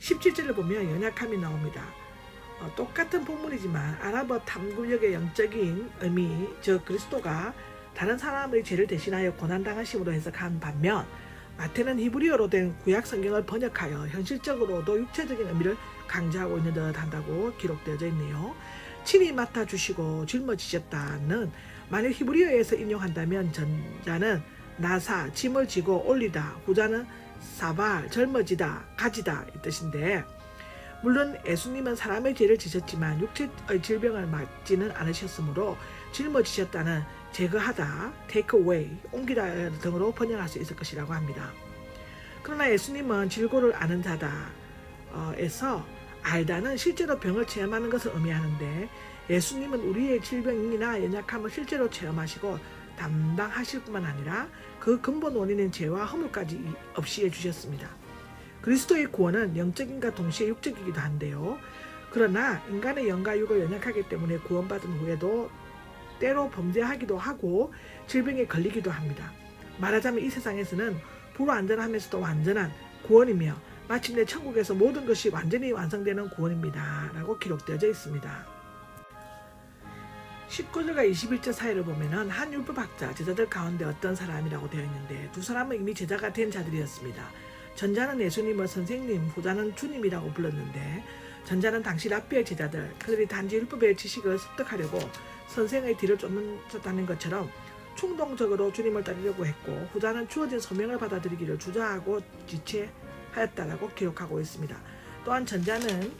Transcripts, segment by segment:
17절을 보면 연약함이 나옵니다. 똑같은 본문이지만 아랍어 탐구역의 영적인 의미, 즉 그리스도가 다른 사람의 죄를 대신하여 고난당하심으로 해석한 반면 마태는 히브리어로 된 구약 성경을 번역하여 현실적으로도 육체적인 의미를 강조하고 있는 듯 한다고 기록되어져 있네요. 친히 맡아주시고 짊어지셨다는 만일 히브리어에서 인용한다면 전자는 나사, 짐을 지고 올리다, 후자는 사발, 젊어지다, 가지다 이 뜻인데 물론 예수님은 사람의 죄를 지셨지만 육체의 질병을 맞지는 않으셨으므로 짊어지셨다는 제거하다, take away, 옮기다 등으로 번역할 수 있을 것이라고 합니다. 그러나 예수님은 질고를 아는 자다에서 알다는 실제로 병을 체험하는 것을 의미하는데 예수님은 우리의 질병이나 연약함을 실제로 체험하시고 담당하실 뿐만 아니라 그 근본 원인인 죄와 허물까지 없이 해주셨습니다. 그리스도의 구원은 영적인과 동시에 육적이기도 한데요. 그러나 인간의 영과 육을 연약하기 때문에 구원받은 후에도 때로 범죄하기도 하고 질병에 걸리기도 합니다. 말하자면 이 세상에서는 불완전하면서도 완전한 구원이며 마침내 천국에서 모든 것이 완전히 완성되는 구원입니다. 라고 기록되어져 있습니다. 19절과 21절 사이를 보면 한 율법학자 제자들 가운데 어떤 사람이라고 되어 있는데 두 사람은 이미 제자가 된 자들이었습니다. 전자는 예수님을 선생님, 후자는 주님이라고 불렀는데 전자는 당시 랍비의 제자들, 그들이 단지 율법의 지식을 습득하려고 선생의 뒤를 쫓는다는 것처럼 충동적으로 주님을 따르려고 했고 후자는 주어진 소명을 받아들이기를 주저하고 지체하였다라고 기록하고 있습니다. 또한 전자는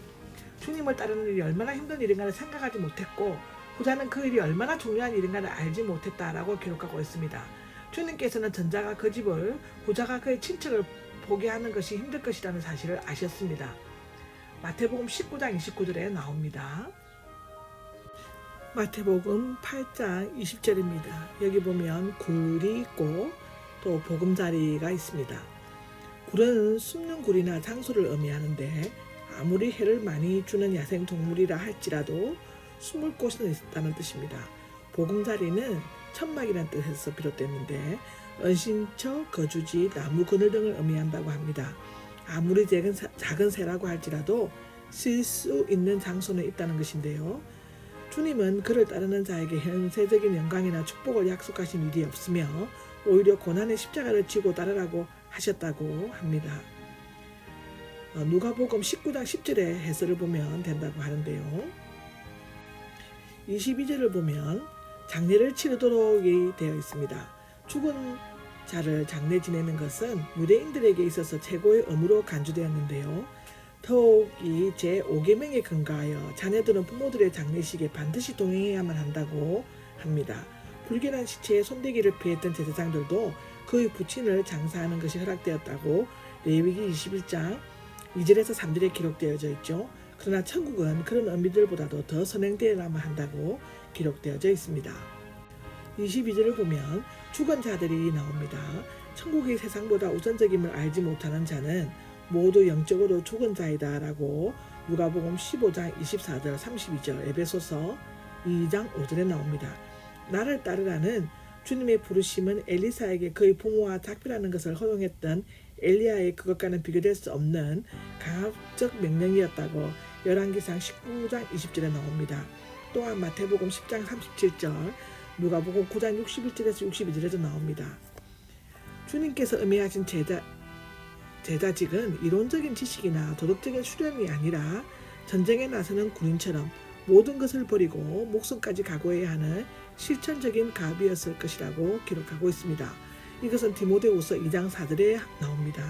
주님을 따르는 일이 얼마나 힘든 일인가를 생각하지 못했고 후자는 그 일이 얼마나 중요한 일인가를 알지 못했다라고 기록하고 있습니다. 주님께서는 전자가 그 집을, 후자가 그의 친척을 보게 하는 것이 힘들 것이라는 사실을 아셨습니다. 마태복음 19장 29절에 나옵니다. 마태복음 8장 20절입니다. 여기 보면 굴이 있고 또 보금자리가 있습니다. 굴은 숨는 굴이나 장소를 의미하는데 아무리 해를 많이 주는 야생동물이라 할지라도 숨을 곳은 있다는 뜻입니다. 보금자리는 천막이라는 뜻에서 비롯됐는데 은신처, 거주지, 나무 그늘 등을 의미한다고 합니다. 아무리 작은 새라고 할지라도 쉴 수 있는 장소는 있다는 것인데요. 주님은 그를 따르는 자에게 현세적인 영광이나 축복을 약속하신 일이 없으며 오히려 고난의 십자가를 지고 따르라고 하셨다고 합니다. 누가복음 19장 10절의 해설을 보면 된다고 하는데요. 22절을 보면 장례를 치르도록이 되어 있습니다. 죽은 자를 장례 지내는 것은 유대인들에게 있어서 최고의 의무로 간주되었는데요. 더욱이 제5계명에 근거하여 자녀들은 부모들의 장례식에 반드시 동행해야만 한다고 합니다. 불결한 시체에 손대기를 피했던 제사장들도 그의 부친을 장사하는 것이 허락되었다고 레위기 21장 2절에서 3절에 기록되어져 있죠. 그러나 천국은 그런 의미들보다도 더 선행되어야만 한다고 기록되어져 있습니다. 22절을 보면 죽은 자들이 나옵니다. 천국이 세상보다 우선적임을 알지 못하는 자는 모두 영적으로 죽은 자이다 라고 누가복음 15장 24절 32절 에베소서 2장 5절에 나옵니다. 나를 따르라는 주님의 부르심은 엘리사에게 그의 부모와 작별하는 것을 허용했던 엘리야의 그것과는 비교될 수 없는 강압적 명령이었다고 열왕기상 19장 20절에 나옵니다. 또한 마태복음 10장 37절, 누가복음 9장 61절에서 62절에도 나옵니다. 주님께서 의미하신 제자직은 이론적인 지식이나 도덕적인 수련이 아니라 전쟁에 나서는 군인처럼 모든 것을 버리고 목숨까지 각오해야 하는 실천적인 가업이었을 것이라고 기록하고 있습니다. 이것은 디모데후서 2장 4절에 나옵니다.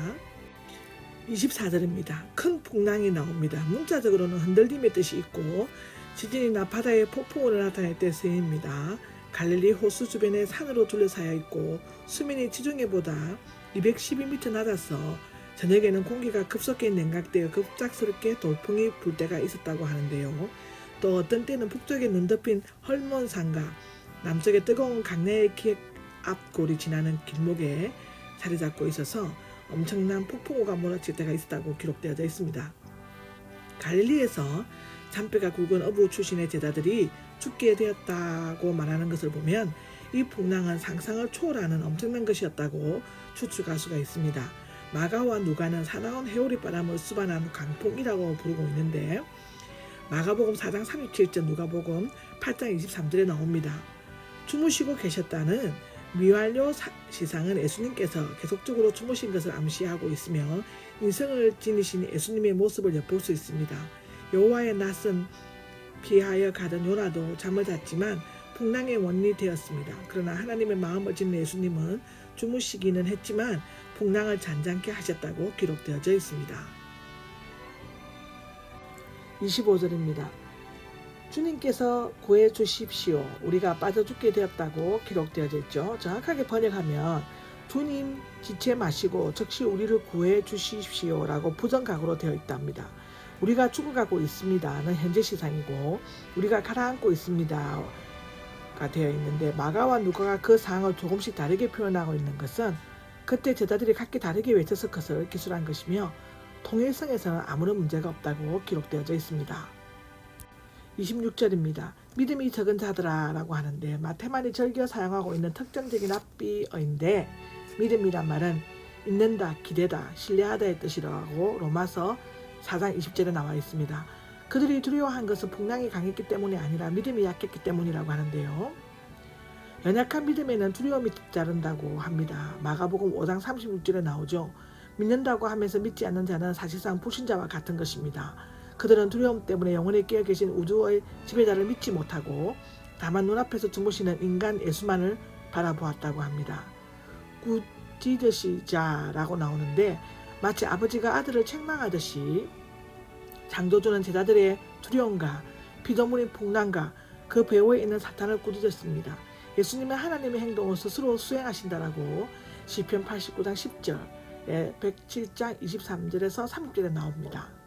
24절입니다. 큰 풍랑이 나옵니다. 문자적으로는 흔들림의 뜻이 있고 지진이나 바다의 폭풍우를 나타낼 때 쓰입니다. 갈릴리 호수 주변에 산으로 둘러싸여 있고 수면이 지중해보다 212m 낮아서 저녁에는 공기가 급속히 냉각되어 급작스럽게 돌풍이 불 때가 있었다고 하는데요. 또 어떤 때는 북쪽에 눈 덮인 헐몬산과 남쪽에 뜨거운 강내의 기액 앞골이 지나는 길목에 자리 잡고 있어서 엄청난 폭풍우가 몰아칠 때가 있었다고 기록되어져 있습니다. 갈릴리에서 잔뼈가 굵은 어부 출신의 제자들이 죽게 되었다고 말하는 것을 보면 이 풍랑은 상상을 초월하는 엄청난 것이었다고 추측할 수가 있습니다. 마가와 누가는 사나운 해오리 바람을 수반한 강풍이라고 부르고 있는데 마가복음 4장 37절, 누가복음 8장 23절에 나옵니다. 주무시고 계셨다는 미완료 시상은 예수님께서 계속적으로 주무신 것을 암시하고 있으며 인성을 지니신 예수님의 모습을 엿볼 수 있습니다. 여호와의 낯은 피하여 가던 요나도 잠을 잤지만 풍랑의 원인이 되었습니다. 그러나 하나님의 마음을 지닌 예수님은 주무시기는 했지만 풍랑을 잔잔케 하셨다고 기록되어져 있습니다. 25절입니다. 주님께서 구해 주십시오. 우리가 빠져 죽게 되었다고 기록되어져 있죠. 정확하게 번역하면 주님 지체 마시고 즉시 우리를 구해 주십시오 라고 부정각으로 되어 있답니다. 우리가 죽어가고 있습니다는 현재 시상이고 우리가 가라앉고 있습니다가 되어 있는데 마가와 누가가 그 상황을 조금씩 다르게 표현하고 있는 것은 그때 제자들이 각기 다르게 외쳤을 것을 기술한 것이며 통일성에서는 아무런 문제가 없다고 기록되어져 있습니다. 26절입니다. 믿음이 적은 자들아 라고 하는데 마태만이 즐겨 사용하고 있는 특정적인 합비어인데 믿음이란 말은 있는다, 기대다, 신뢰하다의 뜻이라고 로마서 4장 20절에 나와 있습니다. 그들이 두려워한 것은 풍랑이 강했기 때문이 아니라 믿음이 약했기 때문이라고 하는데요. 연약한 믿음에는 두려움이 뒤따른다고 합니다. 마가복음 5장 36절에 나오죠. 믿는다고 하면서 믿지 않는 자는 사실상 불신자와 같은 것입니다. 그들은 두려움 때문에 영원히 깨어 계신 우주의 지배자를 믿지 못하고 다만 눈앞에서 주무시는 인간 예수만을 바라보았다고 합니다. 꾸짖으시자라고 나오는데 마치 아버지가 아들을 책망하듯이 창조주는 제자들의 두려움과 피조물인 풍랑과 그 배후에 있는 사탄을 꾸짖었습니다. 예수님은 하나님의 행동을 스스로 수행하신다라고 시편 89장 10절 107장 23절에서 3절에 나옵니다.